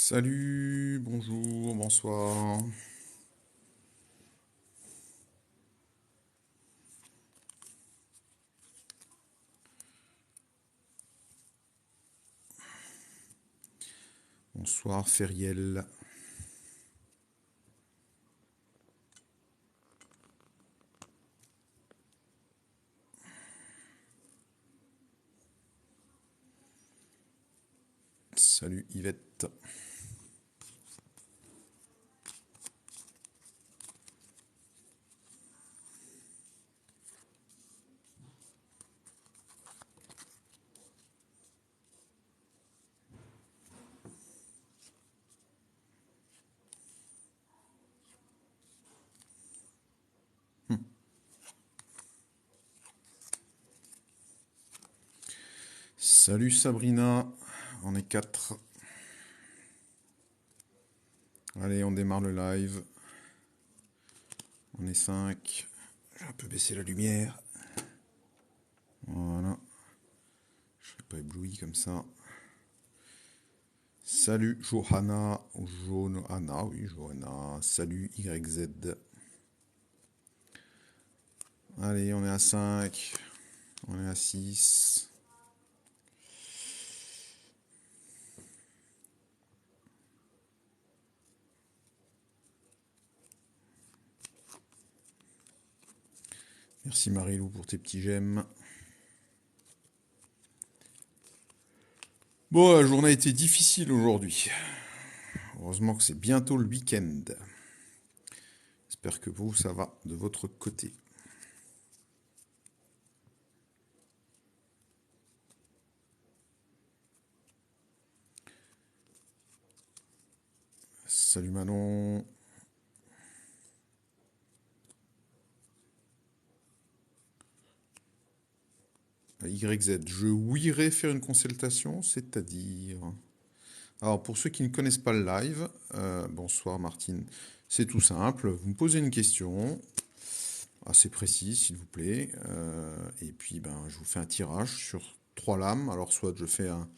Salut, bonjour, bonsoir. Bonsoir, Feriel. Salut, Yvette. Salut, Sabrina. On est quatre. Allez, on démarre le live. On est cinq. Je vais un peu baisser la lumière. Voilà. Je ne serai pas ébloui comme ça. Salut, Johanna. Johanna, oui, Johanna. Salut, YZ. Allez, on est à 5. On est à 6. Merci Marilou pour tes petits j'aime. Bon, la journée a été difficile aujourd'hui. Heureusement que c'est bientôt le week-end. J'espère que vous, ça va de votre côté. Salut Manon. YZ, je ouillerais faire une consultation, c'est-à-dire... Alors, pour ceux qui ne connaissent pas le live, bonsoir Martine, c'est tout simple. Vous me posez une question, assez précise s'il vous plaît, et puis ben, je vous fais un tirage sur 3 lames. Alors, soit je fais un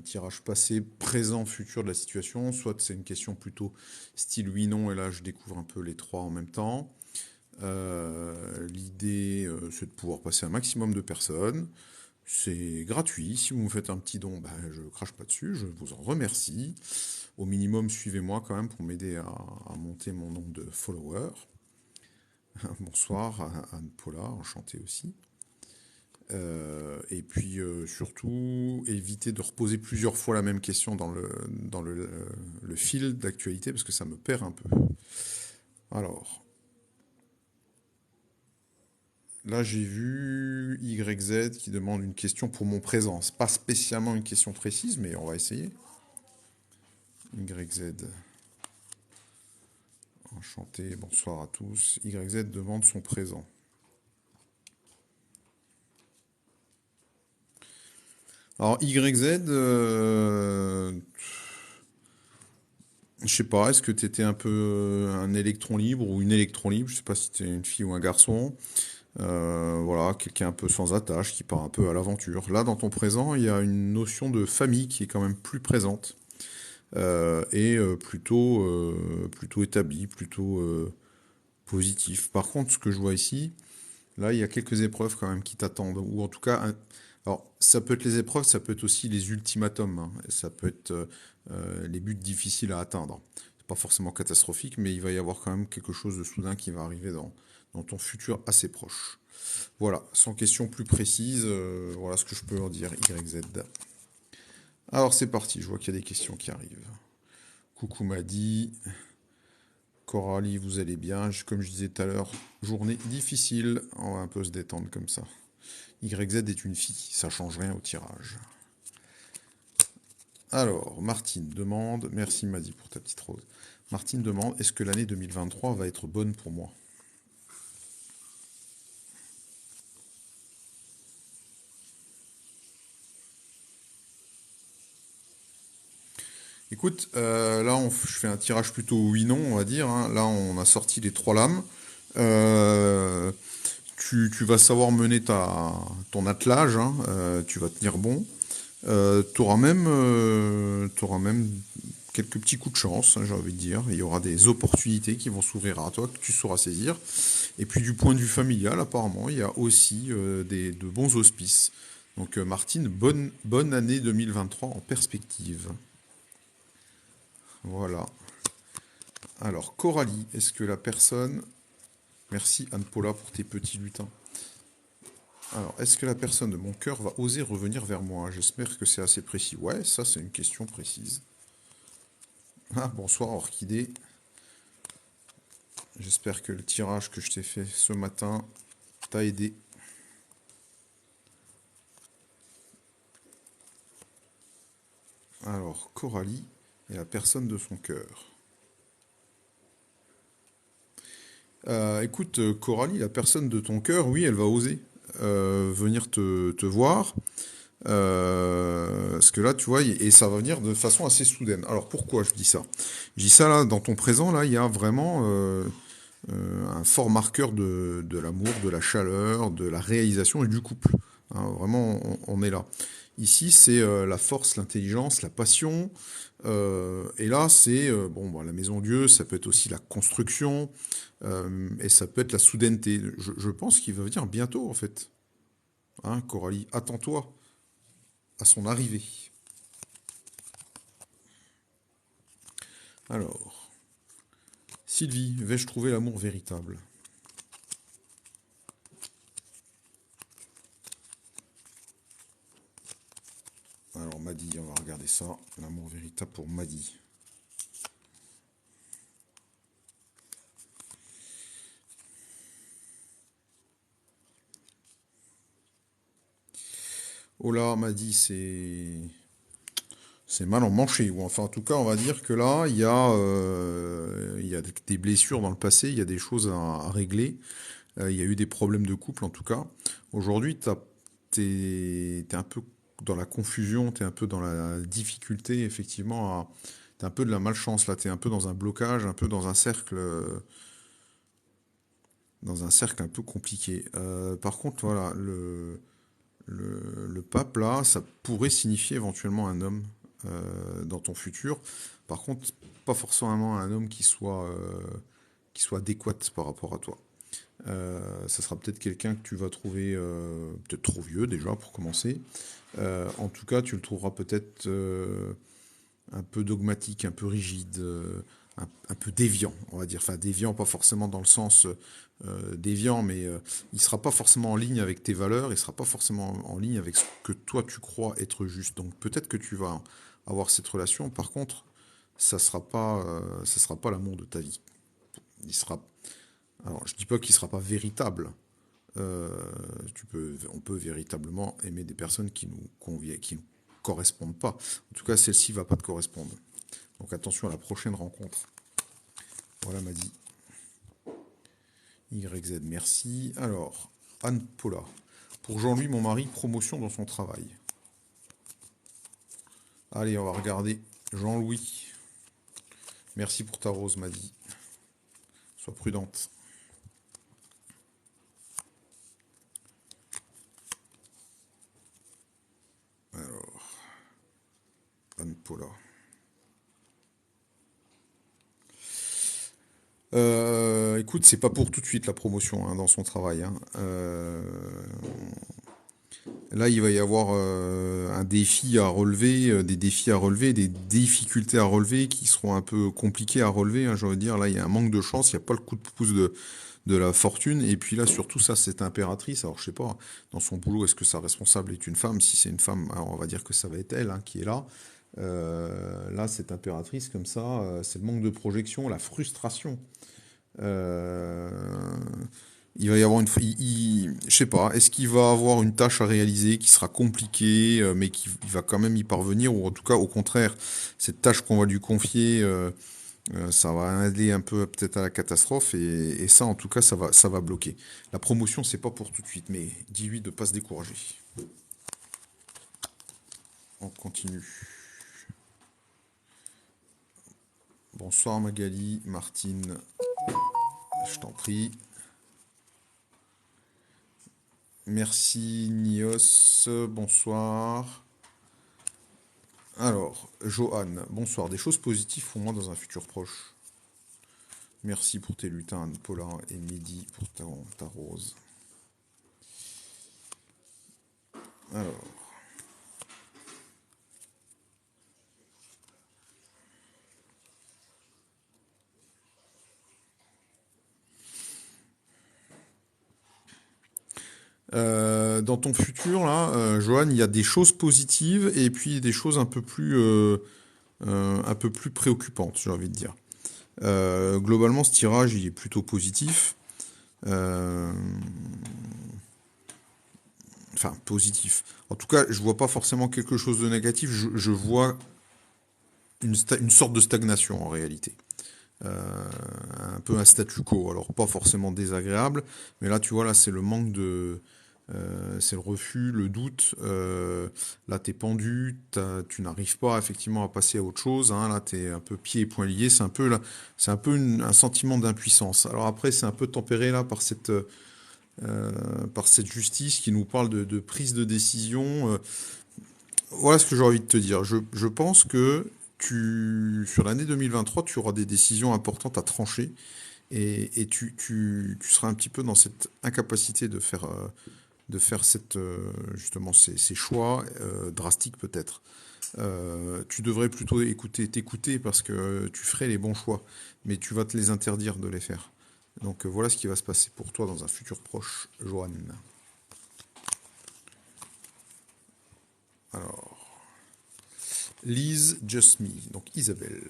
tirage passé, présent, futur de la situation, soit c'est une question plutôt style oui-non, et là je découvre un peu les 3 en même temps. L'idée, c'est de pouvoir passer un maximum de personnes. C'est gratuit. Si vous me faites un petit don, ben, je crache pas dessus. Je vous en remercie. Au minimum, suivez-moi quand même pour m'aider à monter mon nombre de followers. Bonsoir, Anne Paula, enchanté aussi. Et puis surtout, évitez de reposer plusieurs fois la même question dans le fil d'actualité parce que ça me perd un peu. Alors, là, j'ai vu YZ qui demande une question pour mon présent. C'est pas spécialement une question précise, mais on va essayer. YZ, enchanté, bonsoir à tous. YZ demande son présent. Alors, YZ, je sais pas, est-ce que tu étais un peu un électron libre ou une électron libre? Je sais pas si tu es une fille ou un garçon. Voilà, quelqu'un un peu sans attache, qui part un peu à l'aventure. Là, dans ton présent, il y a une notion de famille qui est quand même plus présente. Et plutôt établi, plutôt positif. Par contre, ce que je vois ici, là, il y a quelques épreuves quand même qui t'attendent, ou en tout cas, alors ça peut être les épreuves, ça peut être aussi les ultimatums, hein, et ça peut être les buts difficiles à atteindre. C'est pas forcément catastrophique, mais il va y avoir quand même quelque chose de soudain qui va arriver dans ton futur assez proche. Voilà, sans question plus précise, voilà ce que je peux en dire, YZ. Alors c'est parti, je vois qu'il y a des questions qui arrivent. Coucou Madi, Coralie, vous allez bien? Comme je disais tout à l'heure, journée difficile. On va un peu se détendre comme ça. YZ est une fille, ça change rien au tirage. Alors, Martine demande, merci Madi pour ta petite rose. Martine demande, est-ce que l'année 2023 va être bonne pour moi? Écoute, là je fais un tirage plutôt oui-non, on va dire, hein. Là on a sorti les 3 lames. Euh, tu vas savoir mener ton attelage, hein. Tu vas tenir bon. T'auras même quelques petits coups de chance, hein, j'ai envie de dire. Il y aura des opportunités qui vont s'ouvrir à toi, que tu sauras saisir. Et puis du point de vue familial, apparemment, il y a aussi de bons auspices. Donc Martine, bonne année 2023 en perspective. Voilà. Alors Coralie, est-ce que la personne... Merci Anne-Paula pour tes petits lutins. Alors, est-ce que la personne de mon cœur va oser revenir vers moi? J'espère que c'est assez précis. Ouais, ça c'est une question précise. Ah, bonsoir Orchidée. J'espère que le tirage que je t'ai fait ce matin t'a aidé. Alors, Coralie est la personne de son cœur. Écoute, Coralie, la personne de ton cœur, oui, elle va oser venir te voir. Parce que là, tu vois, et ça va venir de façon assez soudaine. Alors pourquoi je dis ça? Je dis ça là, dans ton présent, là, il y a vraiment un fort marqueur de l'amour, de la chaleur, de la réalisation et du couple. Hein, vraiment, on est là. Ici, c'est la force, l'intelligence, la passion. Et là, c'est bon, bah, la maison Dieu, ça peut être aussi la construction, et ça peut être la soudaineté. Je pense qu'il va venir bientôt, en fait. Hein, Coralie, attends-toi à son arrivée. Alors, Sylvie, vais-je trouver l'amour véritable? Alors, Maddy, on va regarder ça. L'amour véritable pour Maddy. Oh là, Maddy, c'est mal emmanché. Ou enfin, en tout cas, on va dire que là, il y a des blessures dans le passé, il y a des choses à régler. Il y a eu des problèmes de couple, en tout cas. Aujourd'hui, t'es un peu dans la confusion, t'es un peu dans la difficulté, effectivement. T'es un peu de la malchance, là. T'es un peu dans un blocage, un peu dans un cercle un peu compliqué. Par contre, voilà, le pape, là, ça pourrait signifier éventuellement un homme dans ton futur. Par contre, pas forcément un homme qui soit adéquat par rapport à toi. Ça sera peut-être quelqu'un que tu vas trouver peut-être trop vieux déjà pour commencer. En tout cas, tu le trouveras peut-être un peu dogmatique, un peu rigide, un peu déviant, on va dire. Enfin, déviant, pas forcément dans le sens déviant, mais il sera pas forcément en ligne avec tes valeurs, il sera pas forcément en ligne avec ce que toi tu crois être juste. Donc peut-être que tu vas avoir cette relation. Par contre, ça sera pas l'amour de ta vie. Il sera, alors je dis pas qu'il sera pas véritable. Euh, on peut véritablement aimer des personnes qui nous conviennent, qui nous correspondent pas. En tout cas, celle-ci va pas te correspondre. Donc attention à la prochaine rencontre. Voilà, m'a dit YZ, merci. Alors, Anne Paula. Pour Jean-Louis, mon mari, promotion dans son travail. Allez, on va regarder Jean-Louis. Merci pour ta rose, m'a dit. Sois prudente. Alors, Anne Paula. Écoute, c'est pas pour tout de suite la promotion hein, dans son travail. Hein. Là, il va y avoir un défi à relever, des défis à relever, des difficultés à relever qui seront un peu compliquées à relever. Hein, j'ai envie de dire, là, il y a un manque de chance, il n'y a pas le coup de pouce de la fortune. Et puis là, surtout, ça, c'est impératrice. Alors, je sais pas, dans son boulot, est-ce que sa responsable est une femme? Si c'est une femme, alors on va dire que ça va être elle hein, qui est là. Là, cette impératrice, comme ça, c'est le manque de projection, la frustration. Euh, il va y avoir je sais pas, est-ce qu'il va avoir une tâche à réaliser qui sera compliquée, mais qu'il va quand même y parvenir, ou en tout cas, au contraire, cette tâche qu'on va lui confier, ça va aller un peu peut-être à la catastrophe, et ça, en tout cas, ça va bloquer. La promotion, c'est pas pour tout de suite, mais dis-lui de pas se décourager. On continue. Bonsoir Magali, Martine, je t'en prie. Merci Nios, bonsoir. Alors, Johan, bonsoir. Des choses positives pour moi dans un futur proche. Merci pour tes lutins, Paulin et Mehdi pour ta rose. Alors, dans ton futur, là, Johan, il y a des choses positives et puis des choses un peu plus préoccupantes, j'ai envie de dire. Globalement, ce tirage, il est plutôt positif. Euh, enfin, positif. En tout cas, je vois pas forcément quelque chose de négatif. Je vois une sorte de stagnation en réalité. Euh, un peu un statu quo. Alors pas forcément désagréable, mais là tu vois là c'est le manque de, c'est le refus, le doute. Là t'es pendu, tu n'arrives pas effectivement à passer à autre chose. Hein, là t'es un peu pieds et poings liés. C'est un peu là, c'est un peu un sentiment d'impuissance. Alors après c'est un peu tempéré là par cette justice qui nous parle de prise de décision. Voilà ce que j'ai envie de te dire. Je pense que sur l'année 2023, tu auras des décisions importantes à trancher et tu seras un petit peu dans cette incapacité de faire justement ces choix drastiques peut-être. Tu devrais plutôt t'écouter parce que tu ferais les bons choix, mais tu vas te les interdire de les faire. Donc voilà ce qui va se passer pour toi dans un futur proche, Johan. Alors, Lise Just Me, donc Isabelle.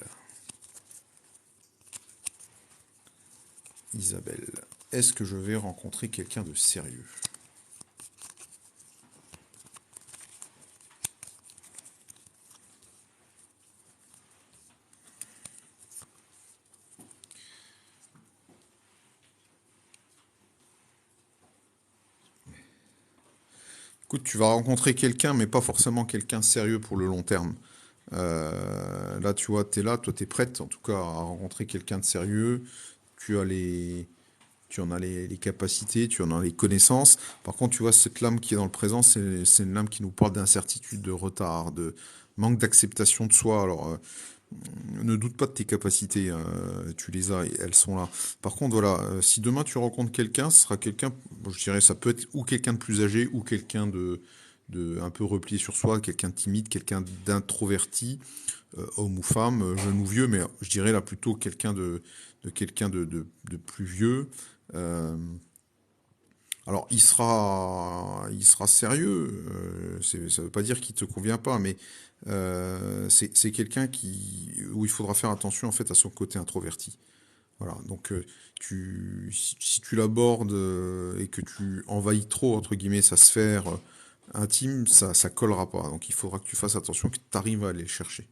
Isabelle, est-ce que je vais rencontrer quelqu'un de sérieux? Écoute, tu vas rencontrer quelqu'un, mais pas forcément quelqu'un de sérieux pour le long terme. Là, tu vois, t'es là, toi, t'es prête, en tout cas, à rencontrer quelqu'un de sérieux. Tu as tu en as les capacités, tu en as les connaissances. Par contre, tu vois, cette lame qui est dans le présent, c'est une lame qui nous parle d'incertitude, de retard, de manque d'acceptation de soi. Alors, ne doute pas de tes capacités, tu les as et elles sont là. Par contre, voilà, si demain tu rencontres quelqu'un, ce sera quelqu'un, bon, je dirais, ça peut être ou quelqu'un de plus âgé ou quelqu'un de un peu replié sur soi, quelqu'un de timide, quelqu'un d'introverti, homme ou femme, jeune ou vieux, mais je dirais là plutôt quelqu'un de plus vieux. Euh, alors, il sera sérieux. Ça veut pas dire qu'il te convient pas, mais c'est quelqu'un où il faudra faire attention en fait à son côté introverti. Voilà. Donc, si tu l'abordes et que tu envahis trop entre guillemets sa sphère intime, ça collera pas. Donc, il faudra que tu fasses attention, que tu arrives à aller le chercher,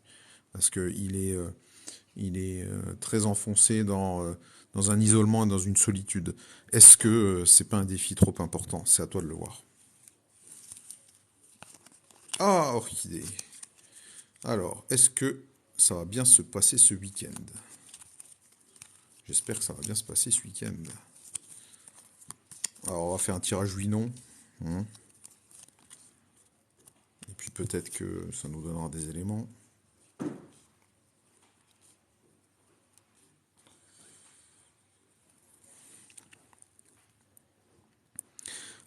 parce que il est très enfoncé dans un isolement et dans une solitude. Est-ce que c'est pas un défi trop important? C'est à toi de le voir. Ah, orchidée. Alors, est-ce que ça va bien se passer ce week-end? J'espère que ça va bien se passer ce week-end. Alors, on va faire un tirage oui-non. Hein. Et puis peut-être que ça nous donnera des éléments.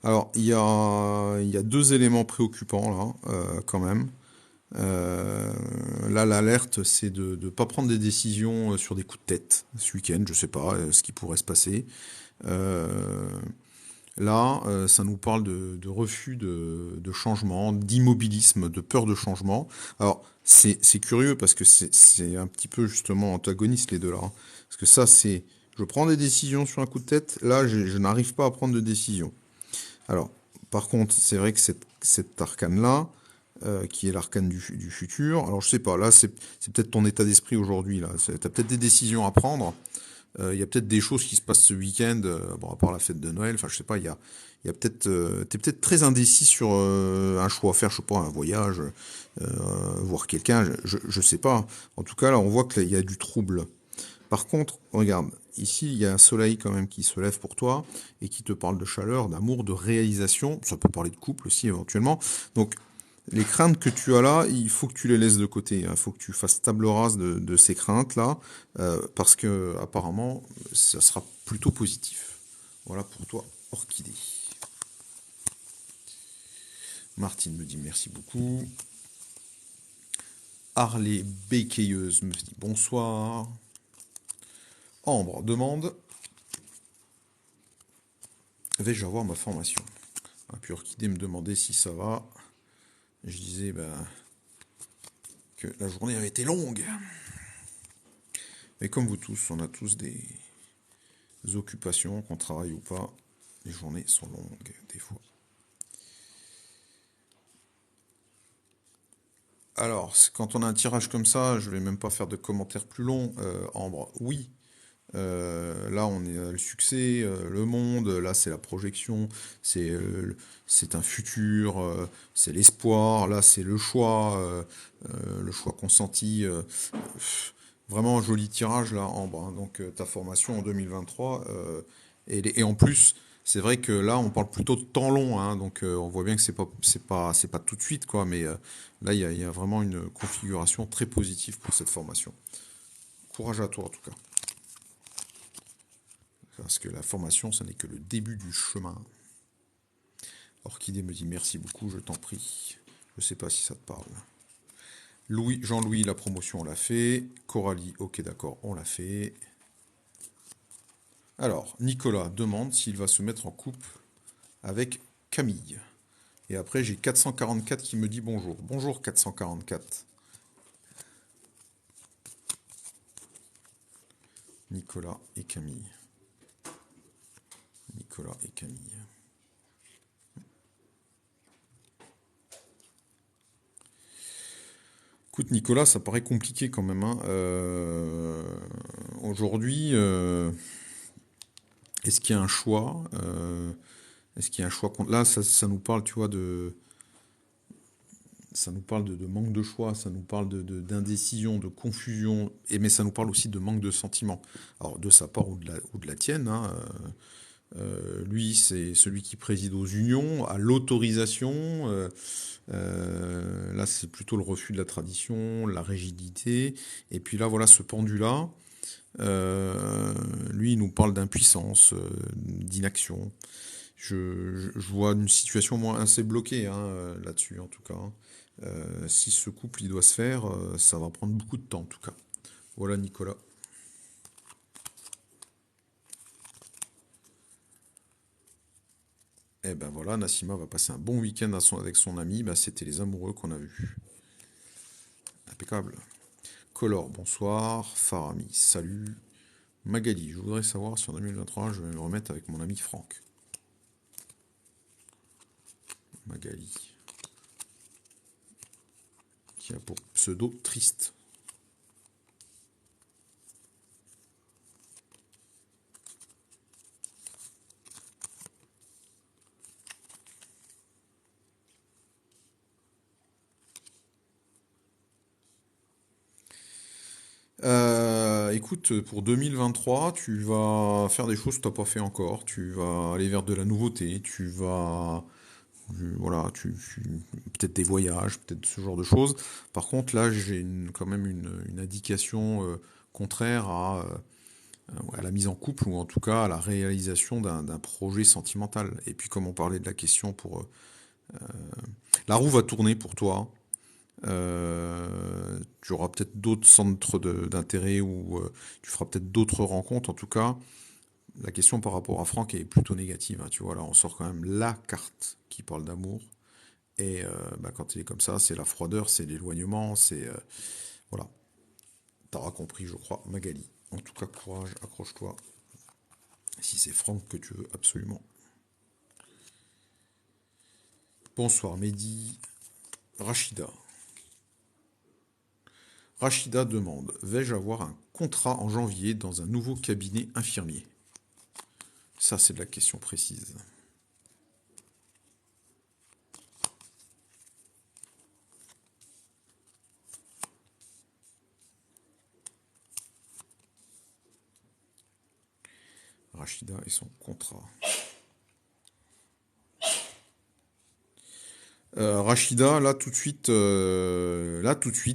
Alors, il y a deux éléments préoccupants là, quand même. Là, l'alerte, c'est de ne pas prendre des décisions sur des coups de tête ce week-end. Je sais pas ce qui pourrait se passer. Euh, Là, ça nous parle de refus de changement, d'immobilisme, de peur de changement. Alors, c'est curieux parce que c'est un petit peu justement antagoniste les deux là. Hein. Parce que ça, c'est, je prends des décisions sur un coup de tête. Là, je n'arrive pas à prendre de décision. Alors, par contre, c'est vrai que cet arcane-là, qui est l'arcane du futur. Alors, je sais pas. Là, c'est peut-être ton état d'esprit aujourd'hui. Là, t'as peut-être des décisions à prendre. Il y a peut-être des choses qui se passent ce week-end, bon, à part la fête de Noël, enfin je sais pas, il y a peut-être, t'es peut-être très indécis sur un choix à faire, je sais pas, un voyage, voir quelqu'un, je sais pas. En tout cas, là, on voit qu'il y a du trouble. Par contre, regarde, ici, il y a un soleil quand même qui se lève pour toi et qui te parle de chaleur, d'amour, de réalisation. Ça peut parler de couple aussi éventuellement. Donc, Les craintes que tu as là, il faut que tu les laisses de côté. Il faut que tu fasses table rase de ces craintes-là, parce que apparemment, ça sera plutôt positif. Voilà pour toi, Orchidée. Martine me dit merci beaucoup. Harley Bécayeuse me dit bonsoir. Ambre demande, vais-je avoir ma formation? Ah, puis Orchidée me demandait si ça va. Je disais que la journée avait été longue. Mais comme vous tous, on a tous des occupations, qu'on travaille ou pas. Les journées sont longues, des fois. Alors, quand on a un tirage comme ça, je vais même pas faire de commentaires plus longs. Ambre, oui. Là, on est à le succès, le monde. Là, c'est la projection. C'est c'est un futur. C'est l'espoir. Là, c'est le choix consenti. Vraiment joli tirage là, Ambre, hein. Donc ta formation en 2023. Et en plus, c'est vrai que là, on parle plutôt de temps long, hein. Donc on voit bien que c'est pas tout de suite, quoi. Mais là, il y a vraiment une configuration très positive pour cette formation. Courage à toi, en tout cas. Parce que la formation, ça n'est que le début du chemin. Orchidée me dit merci beaucoup, je t'en prie. Je sais pas si ça te parle. Jean-Louis, la promotion, on l'a fait. Coralie, ok, d'accord, on l'a fait. Alors, Nicolas demande s'il va se mettre en couple avec Camille. Et après, j'ai 444 qui me dit bonjour. Bonjour 444. Nicolas et Camille. Nicolas et Camille. Écoute, Nicolas, ça paraît compliqué quand même, hein. Aujourd'hui, est-ce qu'il y a un choix? Est-ce qu'il y a un choix Là, ça nous parle, tu vois, ça nous parle de manque de choix, ça nous parle d'indécision, de confusion, mais ça nous parle aussi de manque de sentiment. Alors, de sa part ou de la tienne, hein. Lui, c'est celui qui préside aux unions, à l'autorisation. Là, c'est plutôt le refus de la tradition, la rigidité. Et puis là, voilà, ce pendu-là, lui, il nous parle d'impuissance, d'inaction. Je vois une situation, moi, assez bloquée, hein, là-dessus, en tout cas. Si ce couple, il doit se faire, ça va prendre beaucoup de temps, en tout cas. Voilà, Nicolas. Eh ben voilà, Nassima va passer un bon week-end avec son ami. Bah, c'était les amoureux qu'on a vus. Impeccable. Color, bonsoir. Farami, salut. Magali, je voudrais savoir si en 2023 je vais me remettre avec mon ami Franck. Magali, qui a pour pseudo triste. Écoute, pour 2023, tu vas faire des choses que tu n'as pas fait encore. Tu vas aller vers de la nouveauté. Voilà, peut-être des voyages, peut-être ce genre de choses. Par contre, là, j'ai quand même une indication contraire à la mise en couple ou en tout cas à la réalisation d'un projet sentimental. Et puis, comme on parlait de la question pour la roue va tourner pour toi. Tu auras peut-être d'autres centres d'intérêt ou tu feras peut-être d'autres rencontres. En tout cas, la question par rapport à Franck est plutôt négative, hein. Tu vois, là, on sort quand même la carte qui parle d'amour. Et bah, quand il est comme ça, c'est la froideur, c'est l'éloignement, c'est... voilà. T'auras compris, je crois, Magali. En tout cas, courage, accroche-toi. Si c'est Franck que tu veux, absolument. Bonsoir, Mehdi. Rachida. Rachida demande, vais-je avoir un contrat en janvier dans un nouveau cabinet infirmier? Ça, c'est de la question précise. Rachida et son contrat. Rachida, là tout de suite,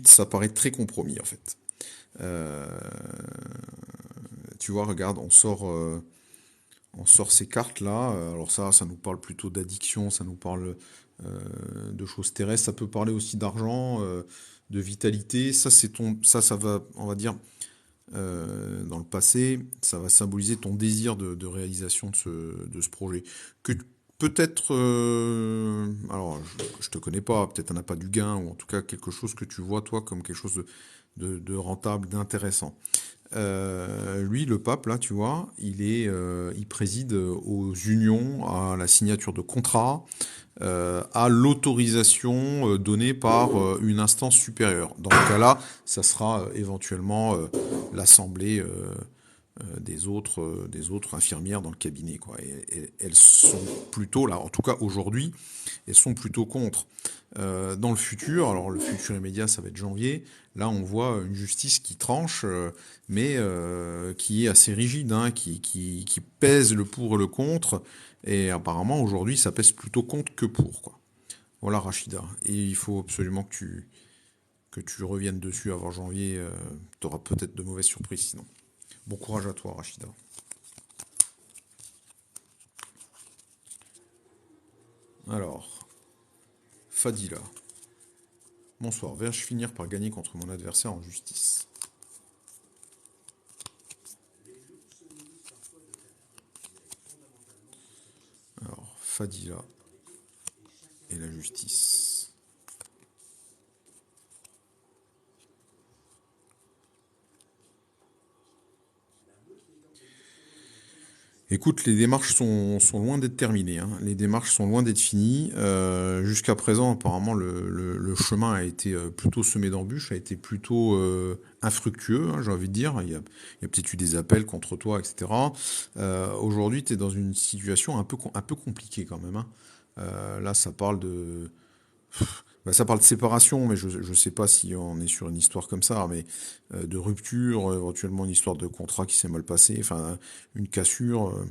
ça paraît très compromis en fait. Euh, Tu vois, regarde, on sort ces cartes-là. Alors ça nous parle plutôt d'addiction, ça nous parle de choses terrestres. Ça peut parler aussi d'argent, de vitalité. Ça va, on va dire, dans le passé, ça va symboliser ton désir de réalisation de ce projet. Que peut-être, alors je te connais pas, peut-être t'en as pas du gain, ou en tout cas quelque chose que tu vois toi comme quelque chose de rentable, d'intéressant. Lui, le pape, là, tu vois, il préside aux unions, à la signature de contrats, à l'autorisation donnée par une instance supérieure. Dans ce cas-là, ça sera éventuellement l'assemblée des autres infirmières dans le cabinet, quoi. Et elles sont plutôt, là, en tout cas aujourd'hui, elles sont plutôt contre. Dans le futur, alors le futur immédiat, ça va être janvier, là on voit une justice qui tranche, mais qui est assez rigide, hein, qui pèse le pour et le contre, et apparemment aujourd'hui ça pèse plutôt contre que pour, quoi. Voilà Rachida, et il faut absolument que tu reviennes dessus avant janvier, tu auras peut-être de mauvaises surprises sinon. Bon courage à toi Rachida. Alors, Fadila. Bonsoir, vais-je finir par gagner contre mon adversaire en justice? Alors, Fadila et la justice. Écoute, les démarches sont loin d'être terminées, hein. Les démarches sont loin d'être finies. Jusqu'à présent, apparemment, le chemin a été plutôt semé d'embûches, a été plutôt infructueux, hein, j'ai envie de dire. Il y a peut-être eu des appels contre toi, etc. Aujourd'hui, tu es dans une situation un peu compliquée quand même, hein. Là, ça parle de séparation, mais je ne sais pas si on est sur une histoire comme ça, mais de rupture, éventuellement une histoire de contrat qui s'est mal passé, enfin une cassure.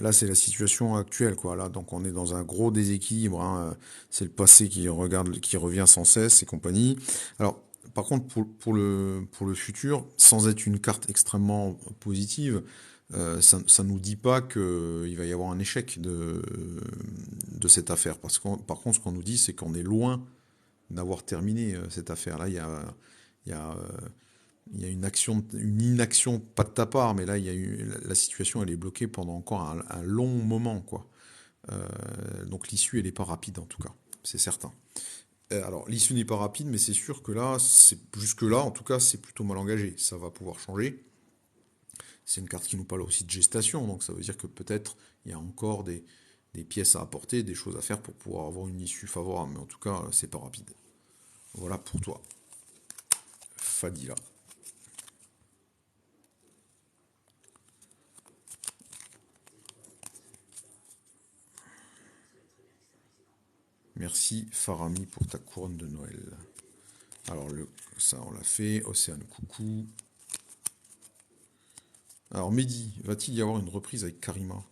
Là, c'est la situation actuelle, quoi. Là, donc on est dans un gros déséquilibre, hein. C'est le passé qui revient sans cesse et compagnie. Alors, par contre, pour le futur, sans être une carte extrêmement positive, ça nous dit pas qu'il va y avoir un échec de cette affaire. Parce que, par contre, ce qu'on nous dit, c'est qu'on est loin d'avoir terminé cette affaire. Là, il y a, il y a une inaction, pas de ta part, mais là, la situation, elle est bloquée pendant encore un long moment, quoi. Donc l'issue, elle n'est pas rapide, en tout cas, c'est certain. Alors, l'issue n'est pas rapide, mais c'est sûr que là, jusque-là, en tout cas, c'est plutôt mal engagé. Ça va pouvoir changer. C'est une carte qui nous parle aussi de gestation, donc ça veut dire que peut-être il y a encore des pièces à apporter, des choses à faire pour pouvoir avoir une issue favorable. Mais en tout cas, c'est pas rapide. Voilà pour toi, Fadila. Merci Farami pour ta couronne de Noël. Alors ça on l'a fait, Océane coucou. Alors Mehdi, va-t-il y avoir une reprise avec Karima?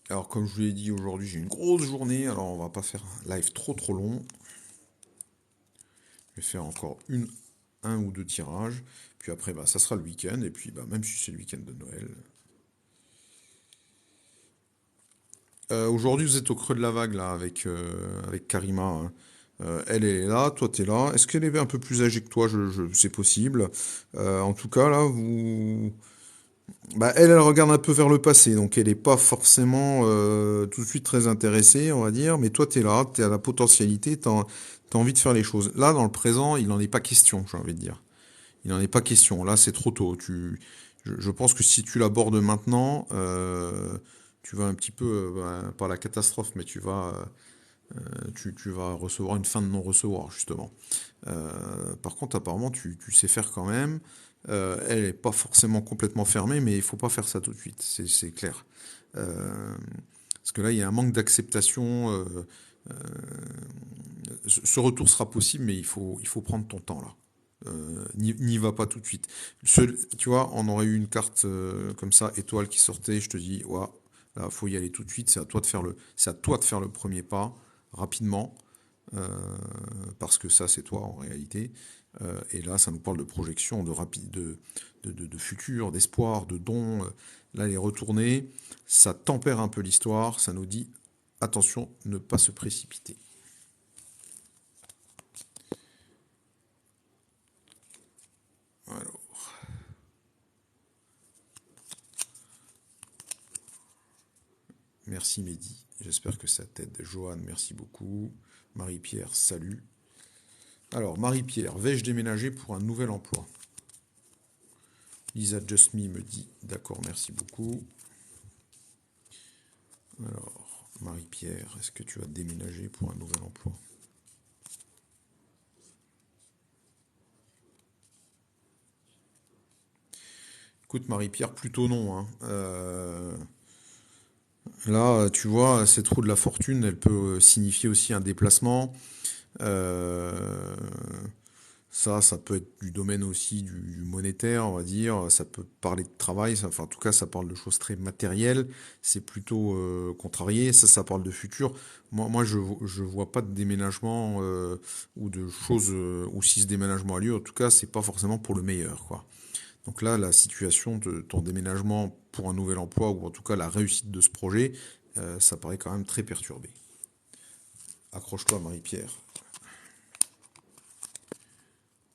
Alors comme je vous l'ai dit aujourd'hui, j'ai une grosse journée, alors on va pas faire un live trop long. Je vais faire encore un ou deux tirages, puis après bah, ça sera le week-end, et puis bah, même si c'est le week-end de Noël. Aujourd'hui vous êtes au creux de la vague là avec Karima, hein. Elle est là, toi t'es là. Est-ce qu'elle est un peu plus âgée que toi? C'est possible. En tout cas là, bah, elle regarde un peu vers le passé, donc elle n'est pas forcément tout de suite très intéressée, on va dire, mais toi, tu es là, tu as la potentialité, tu as envie de faire les choses. Là, dans le présent, il n'en est pas question, j'ai envie de dire. Il n'en est pas question, là, c'est trop tôt. Je pense que si tu l'abordes maintenant, tu vas un petit peu, bah, pas la catastrophe, mais tu vas recevoir une fin de non-recevoir, justement. Par contre, apparemment, tu sais faire quand même. Elle n'est pas forcément complètement fermée, mais il faut pas faire ça tout de suite, c'est clair. Parce que là, il y a un manque d'acceptation. Ce retour sera possible, mais il faut prendre ton temps là. N'y va pas tout de suite. Tu vois, on aurait eu une carte comme ça, étoile qui sortait, je te dis, ouah, là, faut y aller tout de suite, c'est à toi de faire le premier pas, rapidement, euh, parce que ça, c'est toi en réalité. Et là, ça nous parle de projection, de futur, d'espoir, de don. Là, les retourner, ça tempère un peu l'histoire, ça nous dit, attention, ne pas se précipiter. Alors, merci Mehdi, j'espère que ça t'aide. Johan, merci beaucoup. Marie-Pierre, salut. Alors, Marie-Pierre, vais-je déménager pour un nouvel emploi? Lisa Just Me me dit, d'accord, merci beaucoup. Alors, Marie-Pierre, est-ce que tu vas déménager pour un nouvel emploi? Écoute, Marie-Pierre, plutôt non, hein. Là, tu vois, cette roue de la fortune, elle peut signifier aussi un déplacement. Euh, ça peut être du domaine aussi du monétaire, on va dire. Ça peut parler de travail. Enfin, en tout cas, ça parle de choses très matérielles. C'est plutôt contrarié. Ça parle de futur. Moi, je vois pas de déménagement ou de choses. Ou si ce déménagement a lieu, en tout cas, c'est pas forcément pour le meilleur, quoi. Donc là, la situation de ton déménagement pour un nouvel emploi, ou en tout cas la réussite de ce projet, ça paraît quand même très perturbé. Accroche-toi, Marie-Pierre.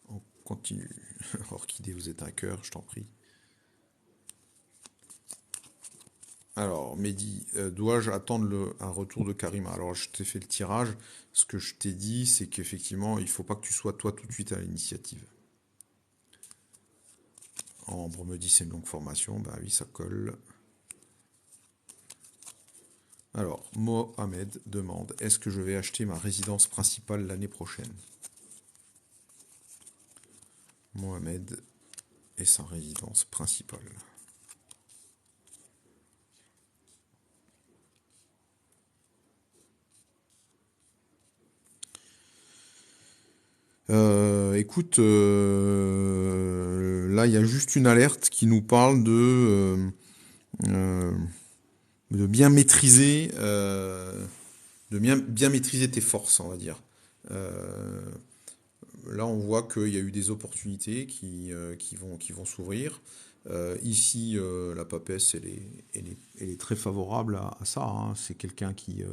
On continue. Orchidée, vous êtes un cœur, je t'en prie. Alors, Mehdi, dois-je attendre un retour de Karima? Alors, je t'ai fait le tirage. Ce que je t'ai dit, c'est qu'effectivement, il ne faut pas que tu sois toi tout de suite à l'initiative. Ambre me dit c'est une longue formation. Bah oui, ça colle. Alors, Mohamed demande, est-ce que je vais acheter ma résidence principale l'année prochaine? Mohamed et sa résidence principale. Écoute, là, il y a juste une alerte qui nous parle euh, de bien maîtriser, bien maîtriser tes forces, on va dire. Euh, Là, on voit qu'il y a eu des opportunités qui vont s'ouvrir. Ici, la papesse, elle est très favorable à ça, hein. C'est quelqu'un qui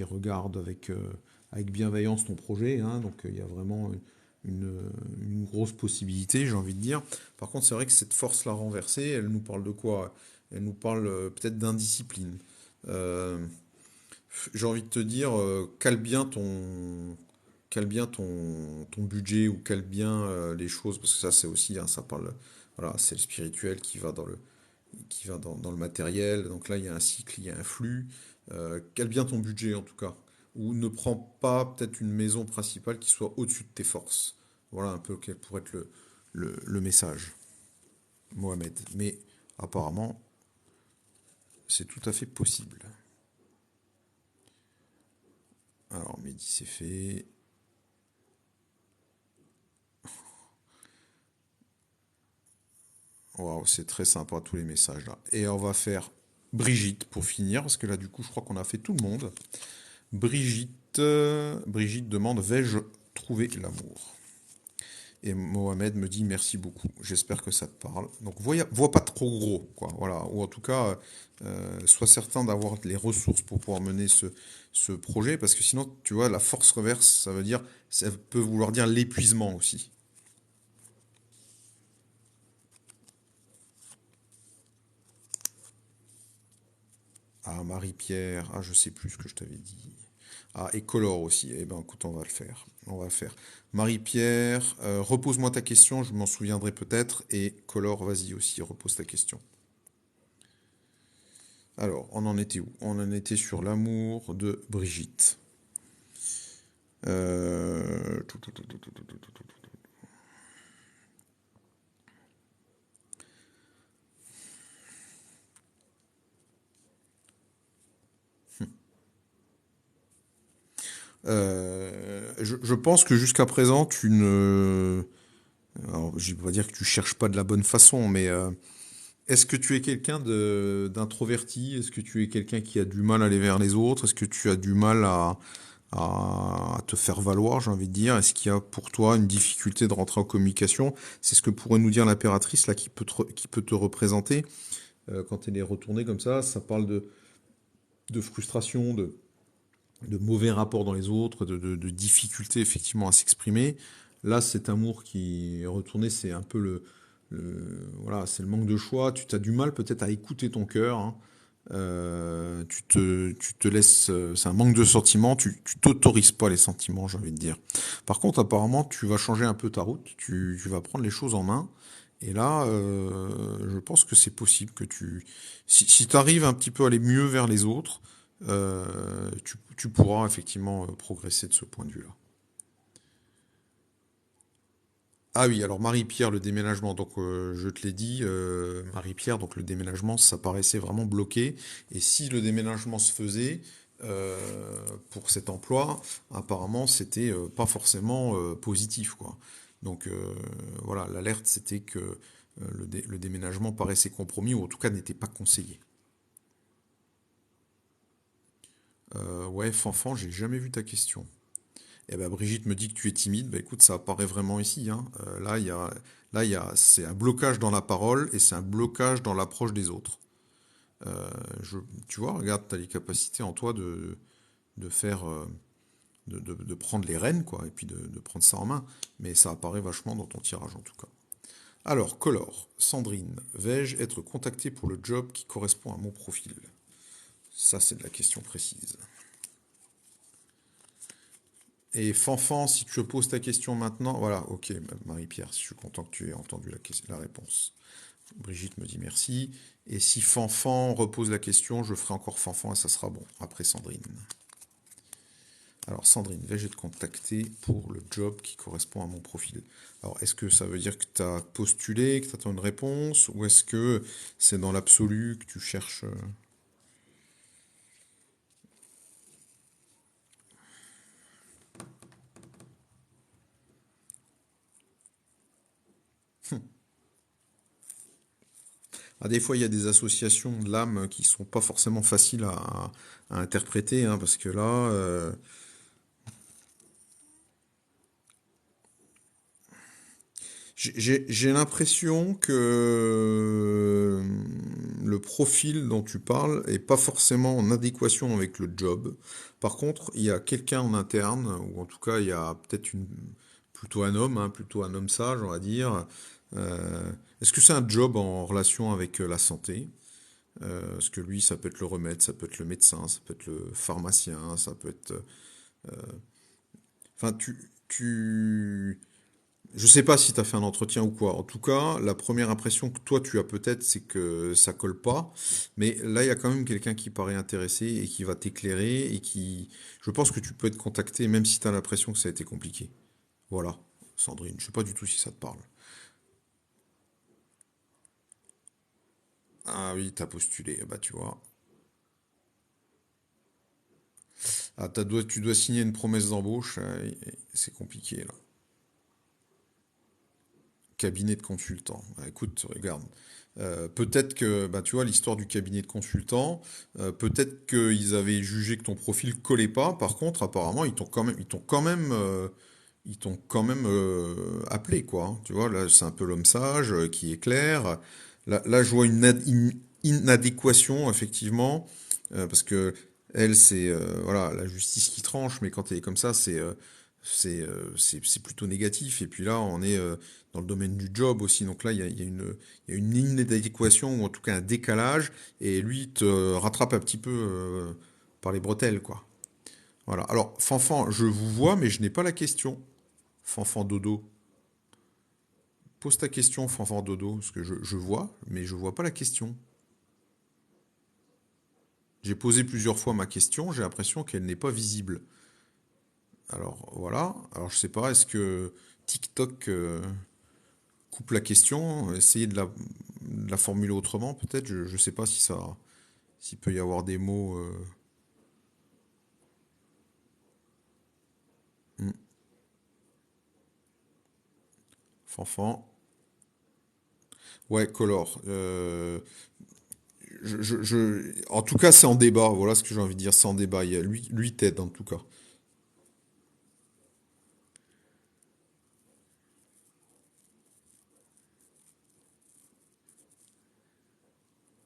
regarde avec bienveillance ton projet, hein. Donc il y a vraiment une, une grosse possibilité, j'ai envie de dire. Par contre, c'est vrai que cette force-là renversée, elle nous parle de quoi? Elle nous parle peut-être d'indiscipline. Euh, j'ai envie de te dire, cale bien ton budget ou cale bien les choses, parce que ça c'est aussi, hein, ça parle, voilà, c'est le spirituel qui va dans le matériel. Donc là, il y a un cycle, il y a un flux. Cale bien ton budget en tout cas. Ou ne prends pas peut-être une maison principale qui soit au-dessus de tes forces. Voilà un peu quel pourrait être le message, Mohamed. Mais apparemment, c'est tout à fait possible. Alors, Mehdi, c'est fait. Waouh, c'est très sympa tous les messages là. Et on va faire Brigitte pour finir, parce que là, du coup, je crois qu'on a fait tout le monde. Brigitte demande, vais-je trouver l'amour? Et Mohamed me dit merci beaucoup. J'espère que ça te parle. Donc vois pas trop gros, quoi. Voilà. Ou en tout cas, sois certain d'avoir les ressources pour pouvoir mener ce projet, parce que sinon, tu vois, la force reverse, ça peut vouloir dire l'épuisement aussi. Ah, Marie-Pierre, ah, je sais plus ce que je t'avais dit. Ah, et Color aussi. Eh ben, écoute, on va le faire. On va le faire. Marie-Pierre, repose-moi ta question, je m'en souviendrai peut-être. Et Color, vas-y aussi, repose ta question. Alors, on en était où? On en était sur l'amour de Brigitte. Tout. je pense que jusqu'à présent, tu ne... Alors, je vais pas dire que tu cherches pas de la bonne façon, mais est-ce que tu es quelqu'un d'introverti? Est-ce que tu es quelqu'un qui a du mal à aller vers les autres? Est-ce que tu as du mal à te faire valoir, j'ai envie de dire? Est-ce qu'il y a pour toi une difficulté de rentrer en communication? C'est ce que pourrait nous dire l'impératrice là qui peut te représenter quand elle est retournée comme ça parle de frustration, de mauvais rapports dans les autres, de difficultés effectivement à s'exprimer. Là, cet amour qui est retourné, c'est un peu voilà, c'est le manque de choix. Tu as du mal peut-être à écouter ton cœur, hein. Tu te laisses, c'est un manque de sentiments. Tu t'autorises pas les sentiments, j'ai envie de dire. Par contre, apparemment, tu vas changer un peu ta route. Tu vas prendre les choses en main. Et là, je pense que c'est possible que si tu arrives un petit peu à aller mieux vers les autres, tu pourras effectivement progresser de ce point de vue-là. Ah oui, alors Marie-Pierre, le déménagement, donc je te l'ai dit, Marie-Pierre, donc le déménagement, ça paraissait vraiment bloqué. Et si le déménagement se faisait pour cet emploi, apparemment, c'était pas forcément positif, quoi. Donc voilà, l'alerte, c'était que le déménagement paraissait compromis, ou en tout cas n'était pas conseillé. Ouais, Fanfan, j'ai jamais vu ta question. Eh ben, Brigitte me dit que tu es timide. Bah, écoute, ça apparaît vraiment ici, hein. C'est un blocage dans la parole et c'est un blocage dans l'approche des autres. Euh, je, Tu vois, regarde, tu as les capacités en toi de faire, de prendre les rênes, quoi, et puis de prendre ça en main. Mais ça apparaît vachement dans ton tirage, en tout cas. Alors, Color, Sandrine, vais-je être contacté pour le job qui correspond à mon profil? Ça, c'est de la question précise. Et Fanfan, si tu poses ta question maintenant, voilà, ok, Marie-Pierre, je suis content que tu aies entendu la réponse. Brigitte me dit merci. Et si Fanfan repose la question, je ferai encore Fanfan et ça sera bon, après Sandrine. Alors Sandrine, vais-je te contacter pour le job qui correspond à mon profil? Alors est-ce que ça veut dire que tu as postulé, que tu attends une réponse, ou est-ce que c'est dans l'absolu que tu cherches Ah, des fois, il y a des associations de l'âme qui sont pas forcément faciles à interpréter, hein, parce que là, j'ai l'impression que le profil dont tu parles est pas forcément en adéquation avec le job. Par contre, il y a quelqu'un en interne, ou en tout cas, il y a peut-être plutôt un homme, hein, plutôt un homme sage, on va dire. Est-ce que c'est un job en relation avec la santé? Parce que lui, ça peut être le remède, ça peut être le médecin, ça peut être le pharmacien, ça peut être. Enfin, je sais pas si tu as fait un entretien ou quoi. En tout cas, la première impression que toi tu as peut-être, c'est que ça colle pas. Mais là, il y a quand même quelqu'un qui paraît intéressé et qui va t'éclairer et qui, je pense que tu peux être contacté même si tu as l'impression que ça a été compliqué. Voilà, Sandrine. Je sais pas du tout si ça te parle. Ah oui, t'as postulé. Bah tu vois. Ah, tu dois signer une promesse d'embauche. C'est compliqué là. Cabinet de consultant. Bah, écoute, regarde. Peut-être que, bah, tu vois, l'histoire du cabinet de consultant, peut-être qu'ils avaient jugé que ton profil collait pas. Par contre, apparemment, ils t'ont quand même appelé, quoi, hein. Tu vois, là, c'est un peu l'homme sage qui est clair. Là, je vois une inadéquation, effectivement, parce que elle, c'est voilà, la justice qui tranche, mais quand elle est comme ça, c'est plutôt négatif. Et puis là, on est dans le domaine du job aussi. Donc là, il y a une inadéquation, ou en tout cas un décalage, et lui il te rattrape un petit peu par les bretelles, quoi. Voilà. Alors, Fanfan, je vous vois, mais je n'ai pas la question. Fanfan Dodo. Pose ta question, Fanfan Dodo, parce que je vois, mais je vois pas la question. J'ai posé plusieurs fois ma question, j'ai l'impression qu'elle n'est pas visible. Alors voilà. Alors je sais pas, est-ce que TikTok coupe la question, essayer de la formuler autrement, peut-être. Je sais pas si ça, s'il peut y avoir des mots. Hmm. Fanfan. Ouais, Color. En tout cas, c'est en débat. Voilà ce que j'ai envie de dire. C'est en débat. Lui t'aide en tout cas.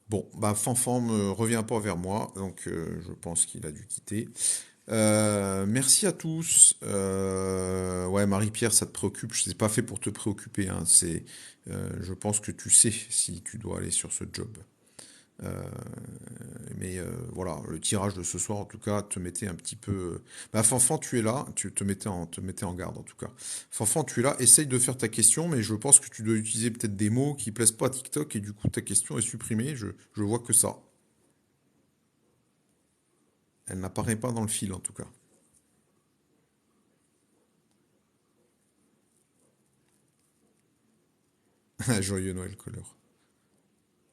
Bon, bah Fanfan ne revient pas vers moi, donc je pense qu'il a dû quitter. Merci à tous. Ouais, Marie-Pierre, ça te préoccupe. Je sais pas fait pour te préoccuper, hein. Je pense que tu sais si tu dois aller sur ce job. Euh, mais voilà, le tirage de ce soir, en tout cas, te mettait un petit peu. Bah, Fanfan, tu es là, tu te mettais en garde, en tout cas. Fanfan, tu es là, essaye de faire ta question, mais je pense que tu dois utiliser peut-être des mots qui plaisent pas à TikTok et du coup, ta question est supprimée. Je vois que ça. Elle n'apparaît pas dans le fil, en tout cas. Joyeux Noël, Coleur.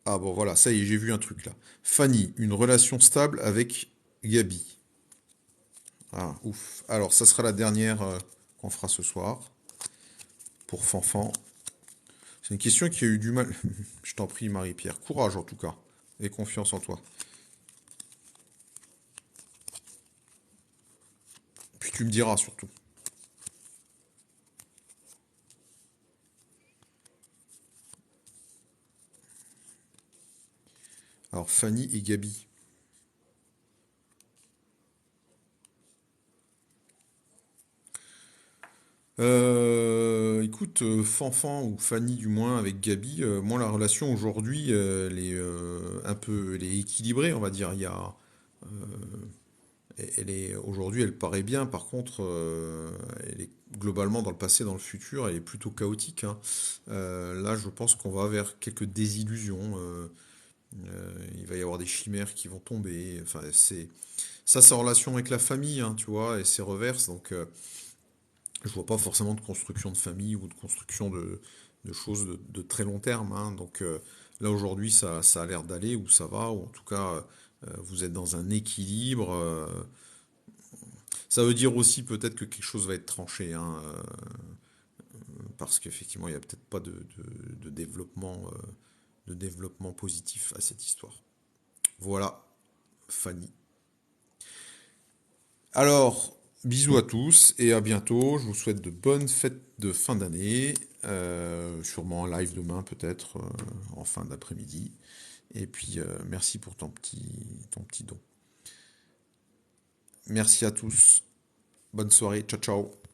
Ah bon, voilà, ça y est, j'ai vu un truc là. Fanny, une relation stable avec Gabi. Ah, ouf. Alors, ça sera la dernière qu'on fera ce soir pour Fanfan. C'est une question qui a eu du mal. Je t'en prie, Marie-Pierre. Courage en tout cas. Et confiance en toi. Puis tu me diras surtout. Alors, Fanny et Gabi. Écoute, Fanfan ou Fanny du moins avec Gabi, moi la relation aujourd'hui, elle est un peu, elle est équilibrée, on va dire. Elle est aujourd'hui, elle paraît bien. Par contre, elle est globalement dans le passé, dans le futur, elle est plutôt chaotique, hein. Là, je pense qu'on va vers quelques désillusions. Il va y avoir des chimères qui vont tomber. Enfin, c'est en relation avec la famille, hein, tu vois, et c'est reverse. Donc, je vois pas forcément de construction de famille ou de construction de choses de très long terme, hein. Donc, là aujourd'hui, ça a l'air d'aller ou ça va, ou en tout cas, vous êtes dans un équilibre. Ça veut dire aussi peut-être que quelque chose va être tranché, hein, parce qu'effectivement, il n'y a peut-être pas de développement positif à cette histoire. Voilà, Fanny. Alors, bisous à tous et à bientôt. Je vous souhaite de bonnes fêtes de fin d'année. Sûrement en live demain, peut-être, en fin d'après-midi. Et puis, merci pour ton petit don. Merci à tous. Bonne soirée. Ciao, ciao.